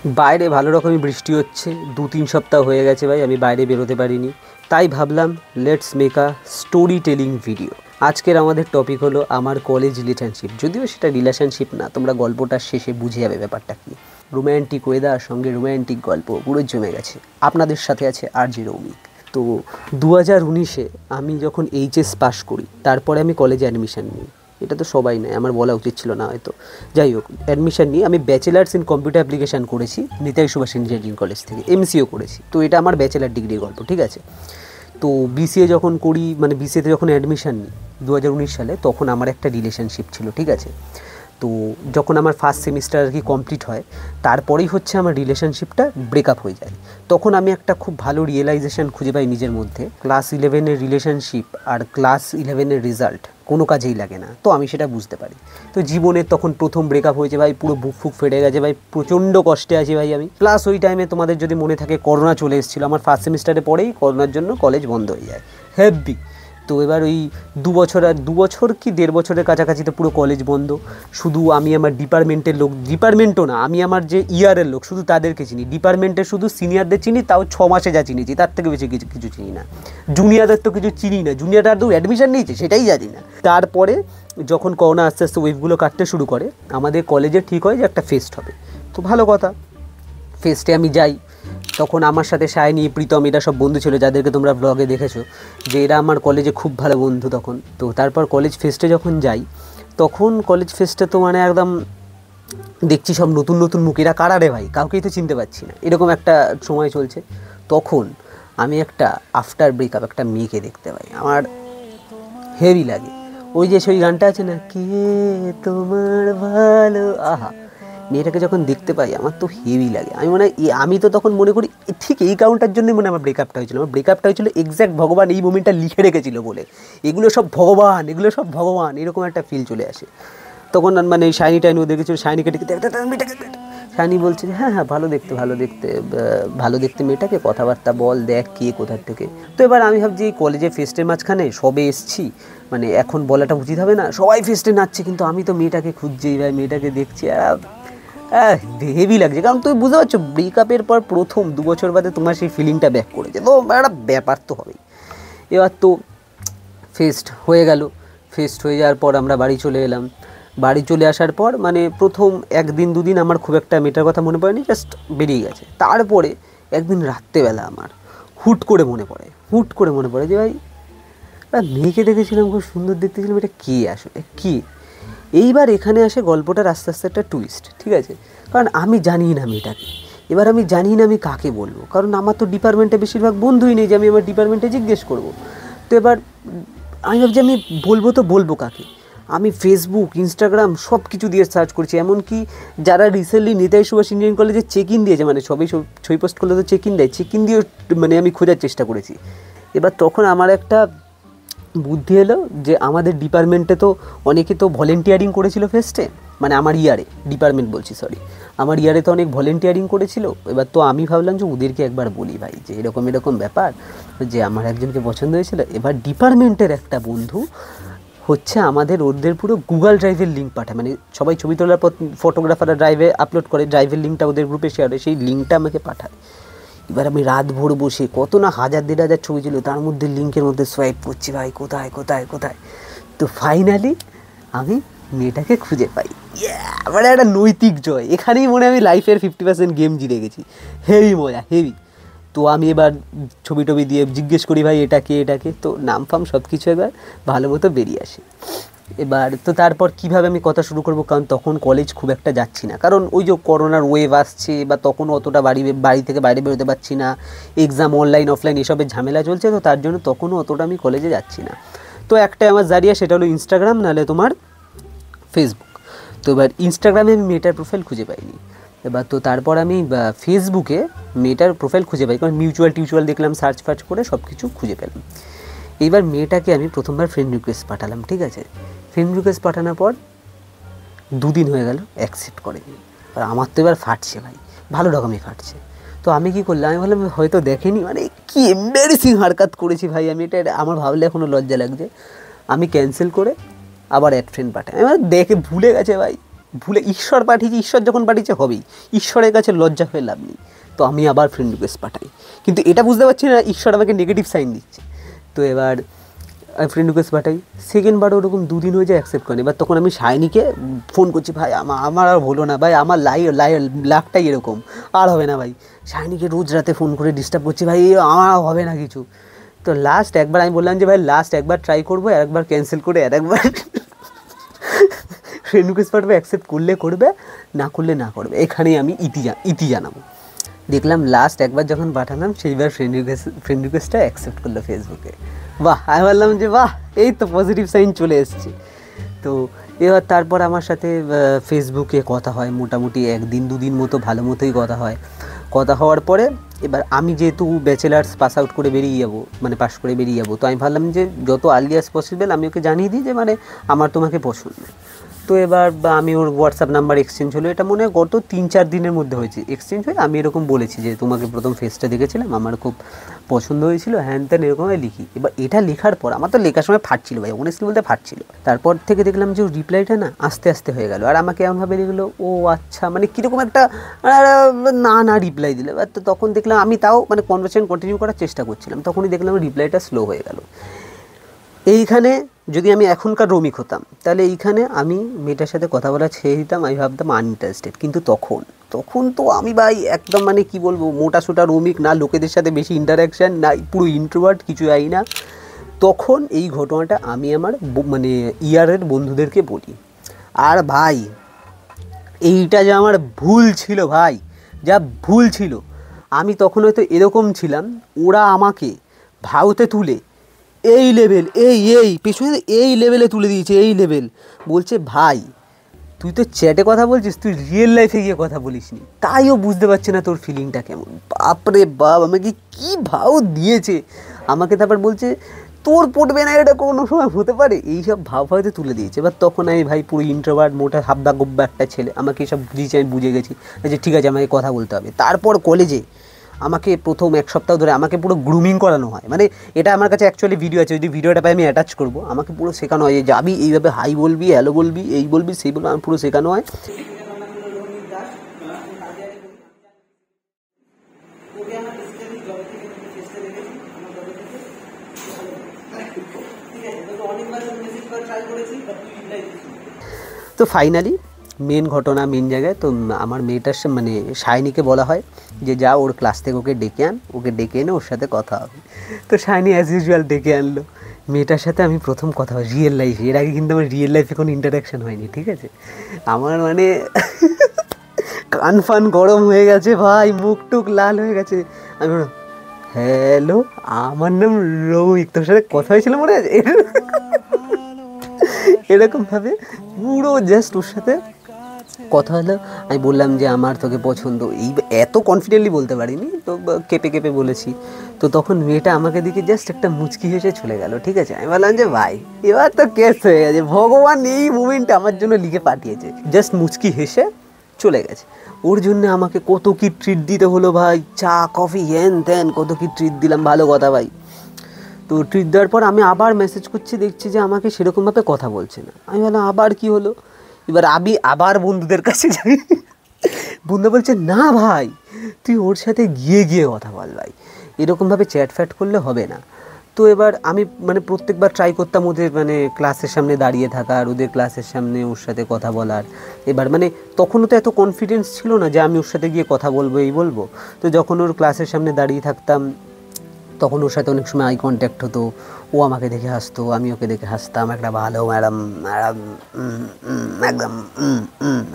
বাইরে ভালো রকমই বৃষ্টি হচ্ছে, 2-3 সপ্তাহ হয়ে গেছে ভাই আমি বাইরে বেরোতে পারিনি। তাই ভাবলাম let's make a story telling video. আজকের আমাদের টপিক হলো আমার কলেজ রিলেশনশিপ। যদিও সেটা রিলেশনশিপ না, তোমরা গল্পটা শেষে বুঝে যাবে ব্যাপারটা কী। রোম্যান্টিক ওয়েদার সঙ্গে রোম্যান্টিক গল্প পুরো জমে গেছে। আপনাদের সাথে আছে আরজি রৌমিক। তো 2019-এ আমি যখন এইচএস পাস করি, তারপরে আমি কলেজে অ্যাডমিশান নিই। এটা তো সবাই নেয়, আমার বলা উচিত ছিল না হয়তো। যাই হোক, অ্যাডমিশান নিয়ে আমি ব্যাচেলার্স ইন কম্পিউটার অ্যাপ্লিকেশান করেছি নেতাজি সুভাষ ইঞ্জিনিয়ারিং কলেজ থেকে, এমসিও করেছি। তো এটা আমার ব্যাচেলার ডিগ্রির গল্প, ঠিক আছে। তো বিসিএ যখন করি, মানে বিসিএতে যখন অ্যাডমিশান নিই 2019 সালে, তখন আমার একটা রিলেশনশিপ ছিল, ঠিক আছে। তো যখন আমার ফার্স্ট সেমিস্টার আর কি কমপ্লিট হয়, তারপরেই হচ্ছে আমার রিলেশনশিপটা ব্রেকআপ হয়ে যায়। তখন আমি একটা খুব ভালো রিয়েলাইজেশন খুঁজে পাই নিজের মধ্যে। ক্লাস 11-এর রিলেশনশিপ আর ক্লাস 11-এর রেজাল্ট কোনো কাজেই লাগে না। তো আমি সেটা বুঝতে পারি। তো জীবনের তখন প্রথম ব্রেকআপ হয়েছে ভাই, পুরো বুক ফুক ফেটে গেছে ভাই, প্রচণ্ড কষ্টে আছি ভাই আমি। প্লাস ওই টাইমে তোমাদের যদি মনে থাকে করোনা চলে এসেছিলো, আমার ফার্স্ট সেমিস্টারে পরেই করোনার জন্য কলেজ বন্ধ হয়ে যায়, হেভি। তো এবার ওই 2 বছর আর 2 বছর কি 1.5 বছরের কাছাকাছি তো পুরো কলেজ বন্ধ। শুধু আমি আমার ডিপার্টমেন্টের লোক, ডিপার্টমেন্টও না, আমি আমার যে ইয়ারের লোক শুধু তাদেরকে চিনি। ডিপার্টমেন্টের শুধু সিনিয়রদের চিনি, তাও 6 মাসে যা চিনেছি, তার থেকে বেশি কিছু চিনি না। জুনিয়রদের তো কিছু চিনি না, জুনিয়ররা তো অ্যাডমিশন নিয়েছে সেটাই জানি না। তারপরে যখন করোনা আস্তে আস্তে ওয়েভগুলো কাটতে শুরু করে, আমাদের কলেজে ঠিক হয় যে একটা ফেস্ট হবে। তো ভালো কথা, ফেস্টে আমি যাই। তখন আমার সাথে সায়নী, প্রীতম, এরা সব বন্ধু ছিল যাদেরকে তোমরা ব্লগে দেখেছো, যে এরা আমার কলেজে খুব ভালো বন্ধু তখন। তো তারপর কলেজ ফেস্টে যখন যাই, তখন কলেজ ফেস্টে তো মানে একদম দেখছি সব নতুন নতুন মুখ। এরা কারা রে ভাই, কাউকেই তো চিনতে পারছি না, এরকম একটা সময় চলছে। তখন আমি একটা আফটার ব্রেকআপ একটা মেয়েকে দেখতে পাই, আমার হেভি লাগে। ওই যে সেই গানটা আছে না, কে তোমার ভালো, আহা, মেয়েটাকে যখন দেখতে পাই আমার তো হেভি লাগে। আমি তো তখন মনে করি ঠিক এই কারণটার জন্যই মনে আমার ব্রেকআপটা হয়েছিল। আমার ব্রেকআপটা হয়েছিল এক্স্যাক্ট ভগবান এই মোমেন্টটা লিখে রেখেছিল বলে, এগুলো সব ভগবান, এগুলো সব ভগবান, এরকম একটা ফিল চলে আসে তখন। মানে শাইনি টাইনি ওদের কিছু শাইনিকে ডেকে, শাইনি বলছে যে হ্যাঁ হ্যাঁ ভালো দেখতে ভালো দেখতে মেয়েটাকে, কথাবার্তা বল, দেখ কে কোথার থেকে। তো এবার আমি ভাবছি এই কলেজে ফেস্টের মাঝখানে সবে এসছি, মানে এখন বলাটা উচিত হবে না, সবাই ফেস্টে নাচছে, কিন্তু আমি তো মেয়েটাকে খুঁজছি ভাই, মেয়েটাকে দেখছি, হেভি লাগছে। কারণ তুমি বুঝতে পারছো, ব্রেকআপের পর প্রথম 2 বছর বাদে তোমার সেই ফিলিংটা ব্যাক করেছে, তো একটা ব্যাপার তো হবেই। এবার তো ফেস্ট হয়ে গেল। ফেস্ট হয়ে যাওয়ার পর আমরা বাড়ি চলে এলাম। বাড়ি চলে আসার পর মানে প্রথম 1-2 দিন আমার খুব একটা মেয়েটার কথা মনে পড়েনি, জাস্ট বেরিয়ে গেছে। তারপরে একদিন রাত্রেবেলা আমার হুট করে মনে পড়ে যে ভাই মেয়েকে দেখেছিলাম, খুব সুন্দর দেখতে ছিলাম, এটা কে আসলে কী। এইবার এখানে আসে গল্পটার আস্তে আস্তে একটা টুইস্ট, ঠিক আছে। কারণ আমি জানি না মেয়েটাকে, এবার আমি জানি না আমি কাকে বলবো, কারণ আমার তো ডিপার্টমেন্টে বেশিরভাগ বন্ধুই নেই যে আমি আমার ডিপার্টমেন্টে জিজ্ঞেস করবো। তো এবার আমি ভাবছি আমি বলবো কাকে। আমি ফেসবুক, ইনস্টাগ্রাম সব কিছু দিয়ে সার্চ করছি, এমনকি যারা রিসেন্টলি নেতাজি সুভাষ ইঞ্জিনিয়ারিং কলেজে চেক ইন দিয়েছে, মানে সবই ছবি পোস্ট করলে তো চেক ইন দেয়, চেক ইন দিয়েও মানে আমি খোঁজার চেষ্টা করেছি। এবার তখন আমার একটা বুদ্ধি এলো যে আমাদের ডিপার্টমেন্টে তো অনেকে তো ভলেন্টিয়ারিং করেছিল ফেস্টে, মানে আমার ইয়ারে, ডিপার্টমেন্ট বলছি সরি, আমার ইয়ারে তো অনেক ভলেন্টিয়ারিং করেছিল। এবার তো আমি ভাবলাম যে ওদেরকে একবার বলি ভাই যে এরকম ব্যাপার, যে আমার একজনকে পছন্দ হয়েছিল। এবার ডিপার্টমেন্টের একটা বন্ধু হচ্ছে আমাদের ওদের পুরো গুগল ড্রাইভের লিঙ্ক পাঠায়, মানে সবাই ছবি তোলার পর ফটোগ্রাফাররা ড্রাইভে আপলোড করে, ড্রাইভের লিঙ্কটা ওদের গ্রুপে শেয়ার হয়, সেই লিঙ্কটা আমাকে পাঠায়। এবার আমি রাত ভোর বসে কত না 1000-1500 ছবি ছিল, তার মধ্যে লিঙ্কের মধ্যে সোয়াইপ করছি ভাই, কোথায়। তো ফাইনালি আমি মেয়েটাকে খুঁজে পাই। মানে একটা নৈতিক জয়, এখানেই মনে আমি লাইফের 50% গেম জিতে গেছি। হেভি মজা, হেভি। তো আমি এবার ছবি টবি দিয়ে জিজ্ঞেস করি ভাই এটা কে, তো নাম ফাম সব কিছু এবার ভালো মতো বেরিয়ে আসে। এবার তো তারপর কীভাবে আমি কথা শুরু করবো, কারণ তখন কলেজ খুব একটা যাচ্ছি না, কারণ ওই যে করোনার ওয়েভ আসছে, বা তখন অতটা বাড়ি থেকে বাইরে বেরোতে পারছি না, এক্সাম অনলাইন অফলাইন এসবের ঝামেলা চলছে, তো তার জন্য তখনও অতটা আমি কলেজে যাচ্ছি না। তো একটাই আমার জারিয়া, সেটা হলো ইনস্টাগ্রাম, নাহলে তোমার ফেসবুক। তো এবার ইনস্টাগ্রামে আমি মেয়েটার প্রোফাইল খুঁজে পাইনি। এবার তো তারপর আমি ফেসবুকে মেয়েটার প্রোফাইল খুঁজে পাই, কারণ মিউচুয়াল দেখলাম, সার্চ ফার্চ করে সব কিছু খুঁজে পেলাম। এইবার মেয়েটাকে আমি প্রথমবার ফ্রেন্ড রিকোয়েস্ট পাঠালাম, ঠিক আছে। ফ্রেন্ড রিকোয়েস্ট পাঠানোর পর 2 দিন হয়ে গেল, অ্যাকসেপ্ট করেনি। আর আমার তো এবার ফাটছে ভাই, ভালো রকমই ফাটছে। তো আমি কী করলাম, আমি ভাবলাম হয়তো দেখেনি, মানে কি এম্বারেসিং হারকাত করেছি ভাই আমি, এটা আমার ভাবলে এখনও লজ্জা লাগছে। আমি ক্যান্সেল করে আবার অ্যাড ফ্রেন্ড পাঠাই, আমার দেখে ভুলে গেছে ভাই, ভুলে ঈশ্বর পাঠিয়েছে, ঈশ্বর যখন পাঠিয়েছে হবেই, ঈশ্বরের কাছে লজ্জা হয়ে লাভ নেই। তো আমি আবার ফ্রেন্ড রিকোয়েস্ট পাঠাই, কিন্তু এটা বুঝতে পারছি না ঈশ্বর আমাকে নেগেটিভ সাইন দিচ্ছে। তো এবার আমি ফ্রেন্ড রিকোয়েস্ট পাঠাই, সেকেন্ডবার ওরকম 2 দিন হয়ে যায় অ্যাকসেপ্ট করেনি। এবার তখন আমি শাইনিকে ফোন করছি, ভাই আমার আর হলো না ভাই, আমার লাকটাই এরকম, আর হবে না ভাই। শাইনিকে রোজ রাতে ফোন করে ডিস্টার্ব করছি, ভাই আমার হবে না কিছু। তো লাস্ট একবার আমি বললাম যে ভাই লাস্ট একবার ট্রাই করবো, আর একবার ক্যান্সেল করে আর একবার ফ্রেন্ড রিকোয়েস্ট পাঠাবো, অ্যাকসেপ্ট করলে করবে, না করলে না করবে, এখানেই আমি ইতি জানাবো। দেখলাম লাস্ট একবার যখন পাঠালাম সেইবার ফ্রেন্ড রিকোয়েস্টটা অ্যাকসেপ্ট করলো ফেসবুকে। বাহ, আমি বললাম যে বাহ, এই তো পজিটিভ সাইন চলে এসছে। তো এবার তারপর আমার সাথে ফেসবুকে কথা হয়, মোটামুটি 1-2 দিন মতো ভালো মতোই কথা হয়। কথা হওয়ার পরে এবার আমি যেহেতু ব্যাচেলার্স পাস আউট করে বেরিয়ে যাবো, মানে পাস করে বেরিয়ে যাবো, তো আমি ভাবলাম যে যত আর্লি অ্যাজ পসিবল আমি ওকে জানিয়ে দিই যে মানে আমার তোমাকে পছন্দ। তো এবার আমি ওর হোয়াটসঅ্যাপ নাম্বার এক্সচেঞ্জ হলো, এটা মনে হয় গত 3-4 দিনের মধ্যে হয়েছে এক্সচেঞ্জ হয়ে। আমি এরকম বলেছি যে তোমাকে প্রথম ফেসটা দেখেছিলাম, আমার খুব পছন্দ হয়েছিল, হ্যান ত্যান এরকমই লিখি। এবার এটা লেখার পর আমার তো লেখার সময় ফাটছিল ভাই, অনেস্টলি বলতে ফাটছিল। তারপর থেকে দেখলাম যে ওর রিপ্লাইটা না আস্তে আস্তে হয়ে গেল, আর আমাকে এমনভাবে লিখলো, ও আচ্ছা, মানে কীরকম একটা না রিপ্লাই দিল। এবার তো তখন দেখলাম আমি তাও মানে কনভারসেশন কন্টিনিউ করার চেষ্টা করছিলাম, তখনই দেখলাম রিপ্লাইটা স্লো হয়ে গেল। এইখানে যদি আমি এখনকার রমিক হতাম তাহলে এইখানে আমি মেয়েটার সাথে কথা বলা ছেড়ে দিতাম, আমি ভাবতাম আনইন্টারেস্টেড। কিন্তু তখন তো আমি ভাই একদম মানে কি বলবো, মোটা সোটা রমিক, না লোকেদের সাথে বেশি ইন্টারাকশান, না পুরো ইন্ট্রোভার্ট, কিছু যাই না। তখন এই ঘটনাটা আমি আমার মানে ইয়ারের বন্ধুদেরকে বলি, আর ভাই এইটা যে আমার ভুল ছিল ভাই, যা ভুল ছিল। আমি তখন হয়তো এরকম ছিলাম, ওরা আমাকে ভাউতে তুলে এই লেভেল, এই পেছনে এই লেভেলে তুলে দিয়েছে, এই লেভেল। বলছে ভাই তুই তো চ্যাটে কথা বলছিস, তুই রিয়েল লাইফে গিয়ে কথা বলিস নি, তাইও বুঝতে পারছে না তোর ফিলিংটা কেমন। বাপরে বাপ, আমাকে কী ভাও দিয়েছে। আমাকে তারপর বলছে তোর পড়বে না, এটা কোনো সময় হতে পারে, এইসব ভাব হয়তো তুলে দিয়েছে। এবার তখন আমি ভাই পুরো ইন্ট্রোভার্ট, মোটা হাব্বা গোব্বা একটা ছেলে, আমাকে এসব বুঝিয়েছে, আমি বুঝে গেছি যে ঠিক আছে আমাকে কথা বলতে হবে। তারপর কলেজে আমাকে প্রথম 1 সপ্তাহ ধরে আমাকে পুরো গ্রুমিং করানো হয়, মানে এটা আমার কাছে অ্যাকচুয়ালি ভিডিও আছে, যদি ভিডিওটা পাই আমি অ্যাটাচ করবো। আমাকে পুরো শেখানো হয় যে যাবি এইভাবে হাই বলবি, হ্যালো বলবি, এই বলবি সেই বলবি, আমার পুরো শেখানো হয়। তো ফাইনালি মেন ঘটনা, মেন জায়গায় তো আমার মেয়েটার মানে শাইনিকে বলা হয় যে যা ওর ক্লাস থেকে ওকে ডেকে আন, ওকে ডেকে এনে ওর সাথে কথা হবে। তো শাইনি অ্যাজ ইউজুয়াল ডেকে আনলো। মেয়েটার সাথে আমি প্রথম কথা হয় রিয়েল লাইফে, এর আগে কিন্তু আমার রিয়েল লাইফে কোনো ইন্টারাকশান হয়নি, ঠিক আছে। আমার মানে কান ফান গরম হয়ে গেছে ভাই, মুখ টুক লাল হয়ে গেছে। আমি হ্যালো, আমার নাম রৌমিক, তোর সাথে কথা হয়েছিল মনে আছে, এরকমভাবে পুরো জাস্ট ওর সাথে কথা হলো। আমি বললাম যে আমার তোকে পছন্দ, এই এত কনফিডেন্টলি বলতে পারিনি, তো কেঁপে কেঁপে বলেছি। তো তখন মেয়েটা আমাকে দিকে জাস্ট একটা মুচকি হেসে চলে গেল, ঠিক আছে। আমি বললাম যে ভাই এবার তো কেস হয়ে গেছে, ভগবান এই মুমেন্টটা আমার জন্য লিখে পাঠিয়েছে, জাস্ট মুচকি হেসে চলে গেছে। ওর জন্য আমাকে কত কি ট্রিট দিতে হলো ভাই, চা কফি হ্যান ত্যান, কত কি ট্রিট দিলাম, ভালো কথা ভাই। তো ট্রিট দেওয়ার পর আমি আবার মেসেজ করছি, দেখছি যে আমাকে সেরকমভাবে কথা বলছে না। আমি বললাম আবার কি হলো, এবার আমি আবার বন্ধুদের কাছে যাই, বন্ধু বলছে না ভাই তুই ওর সাথে গিয়ে কথা বল ভাই, এরকমভাবে চ্যাট ফ্যাট করলে হবে না। তো এবার আমি মানে প্রত্যেকবার ট্রাই করতাম ওদের মানে ক্লাসের সামনে দাঁড়িয়ে থাকার, ওদের ক্লাসের সামনে ওর সাথে কথা বলার। এবার মানে তখনও তো এত কনফিডেন্স ছিল না যে আমি ওর সাথে গিয়ে কথা বলবো, এই বলবো। তো যখন ওর ক্লাসের সামনে দাঁড়িয়ে থাকতাম তখন ওর সাথে অনেক সময় আই কন্ট্যাক্ট হতো, ও আমাকে দেখে হাসতো, আমি ওকে দেখে হাসতাম, একটা ভালো ম্যাডাম একদম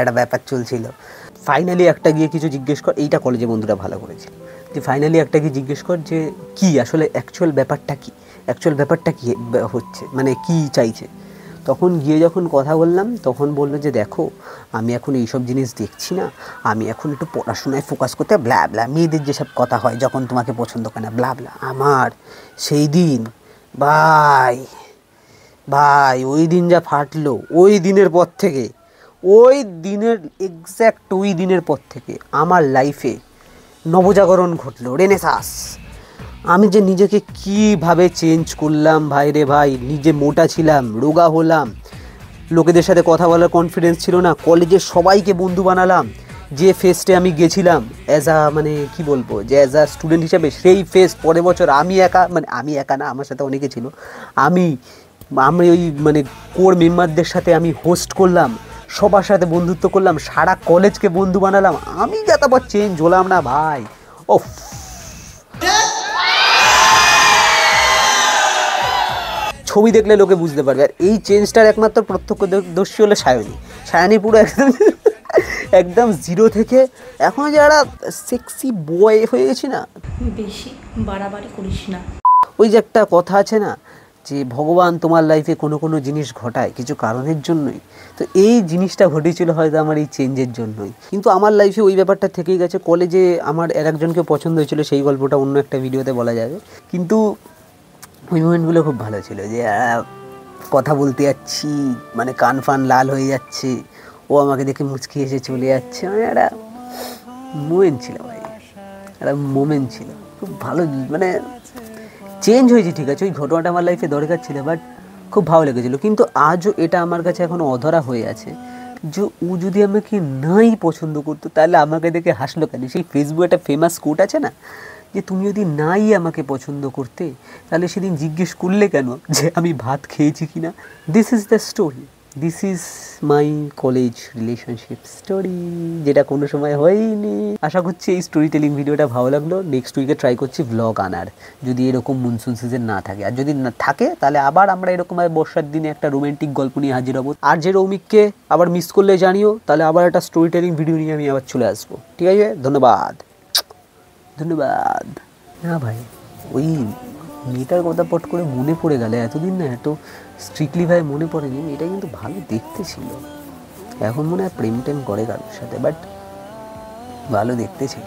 একটা ব্যাপার চলছিল। ফাইনালি একটা গিয়ে কিছু জিজ্ঞেস কর, এইটা কলেজে বন্ধুরা ভালো করেছিল, যে ফাইনালি একটা গিয়ে জিজ্ঞেস কর যে কী আসলে অ্যাকচুয়াল ব্যাপারটা কী হচ্ছে, মানে কী চাইছে। তখন গিয়ে যখন কথা বললাম তখন বললো যে দেখো আমি এখন এইসব জিনিস দেখছি না, আমি এখন একটু পড়াশোনায় ফোকাস করতে, ব্লা ব্লা, মেয়েদের যেসব কথা হয় যখন তোমাকে পছন্দ করে না, ব্লা ব্লা। আমার সেই দিন ভাই ওই দিন যা ফাটলো, ওই দিনের পর থেকে আমার লাইফে নবজাগরণ ঘটলো, রেনেসাঁস। আমি যে নিজেকে কীভাবে চেঞ্জ করলাম ভাই রে ভাই, নিজে মোটা ছিলাম, রোগা হলাম, লোকেদের সাথে কথা বলার কনফিডেন্স ছিল না। কলেজের সবাইকে বন্ধু বানালাম। যে ফেস্টে আমি গেছিলাম অ্যাজ আ মানে কি বলবো, যে অ্যাজ আ স্টুডেন্ট হিসাবে, সেই ফেস্ট পরের বছর আমি একা না, আমার সাথে অনেকে ছিল, আমি ওই মানে কোর মেম্বারদের সাথে আমি হোস্ট করলাম, সবার সাথে বন্ধুত্ব করলাম, সারা কলেজকে বন্ধু বানালাম। আমি যা তারপর চেঞ্জ হলাম না ভাই। ও ছবি দেখলে লোকে বুঝতে পারবে। আর এই চেঞ্জটার একমাত্র প্রত্যক্ষদর্শী হলো সায়নী পুরো একদম জিরো থেকে এখন যারা সেক্সি বয় হয়ে গেছি না। বেশি বাড়াবাড়ি করিস না। ওই যে একটা কথা আছে না, যে ভগবান তোমার লাইফে কোনো জিনিস ঘটায় কিছু কারণের জন্যই। তো এই জিনিসটা ঘটেছিল হয়তো আমার এই চেঞ্জের জন্যই। কিন্তু আমার লাইফে ওই ব্যাপারটা থেকেই গেছে। কলেজে আমার একজনকে পছন্দ হয়েছিল, সেই গল্পটা অন্য একটা ভিডিওতে বলা যাবে। কিন্তু ওই মোমেন্টগুলো খুব ভালো ছিল, যে কথা বলতে যাচ্ছি মানে কান ফান লাল হয়ে যাচ্ছে, ও আমাকে দেখে মুচকি এসে চলে যাচ্ছে, মানে একটা মোমেন্ট ছিল ভাই, একটা মোমেন্ট ছিল খুব ভালো। মানে চেঞ্জ হয়েছে ঠিক আছে, ওই ঘটনাটা আমার লাইফে দরকার ছিল, বাট খুব ভালো লেগেছিলো। কিন্তু আজও এটা আমার কাছে এখনও অধরা হয়ে আছে, যে ও যদি আমাকে নাই পছন্দ করতো তাহলে আমাকে দেখে হাসলো কেন? সেই ফেসবুকে একটা ফেমাস কোট আছে না, যে তুমি যদি নাই আমাকে পছন্দ করতে তাহলে সেদিন জিজ্ঞেস করলে কেন যে আমি ভাত খেয়েছি কি না? This is the story, this is my college relationship story, যেটা কোনো সময় হয়নি। আশা করছি এই স্টোরি টেলিং ভিডিওটা ভালো লাগলো। নেক্সট উইকে ট্রাই করছি ভ্লগ আনার, যদি এরকম মনসুন সিজন না থাকে। আর যদি না থাকে তাহলে আবার আমরা এরকম বর্ষার দিনে একটা রোমান্টিক গল্প নিয়ে হাজির হবো। আর যে রৌমিককে আবার মিস করলে জানিও, তাহলে আবার একটা স্টোরি টেলিং ভিডিও নিয়ে আমি আবার চলে আসবো। ঠিক আছে, ধন্যবাদ। না ভাই, ওই মেয়েটার কথা পট করে মনে পড়ে গেল। এতদিন না এত স্ট্রিক্টলি ভাই মনে পড়েনি। মেয়েটা কিন্তু ভালো দেখতে ছিল, এখন মনে হয় প্রেম টেম করে কারোর সাথে, বাট ভালো দেখতে ছিল।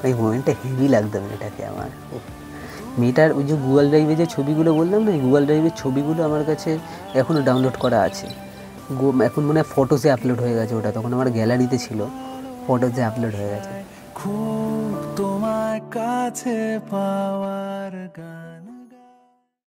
ওই মোমেন্টটা হেভি লাগতো মেয়েটাকে আমার। মেয়েটার ওই যে গুগল ড্রাইভে যে ছবিগুলো বললাম না, গুগল ড্রাইভের ছবিগুলো আমার কাছে এখনও ডাউনলোড করা আছে। এখন মনে হয় ফটোসে আপলোড হয়ে গেছে ওটা, তখন আমার গ্যালারিতে ছিল, ফটোসে আপলোড হয়ে গেছে। খুব তোমার কাছে পাওয়ার গান।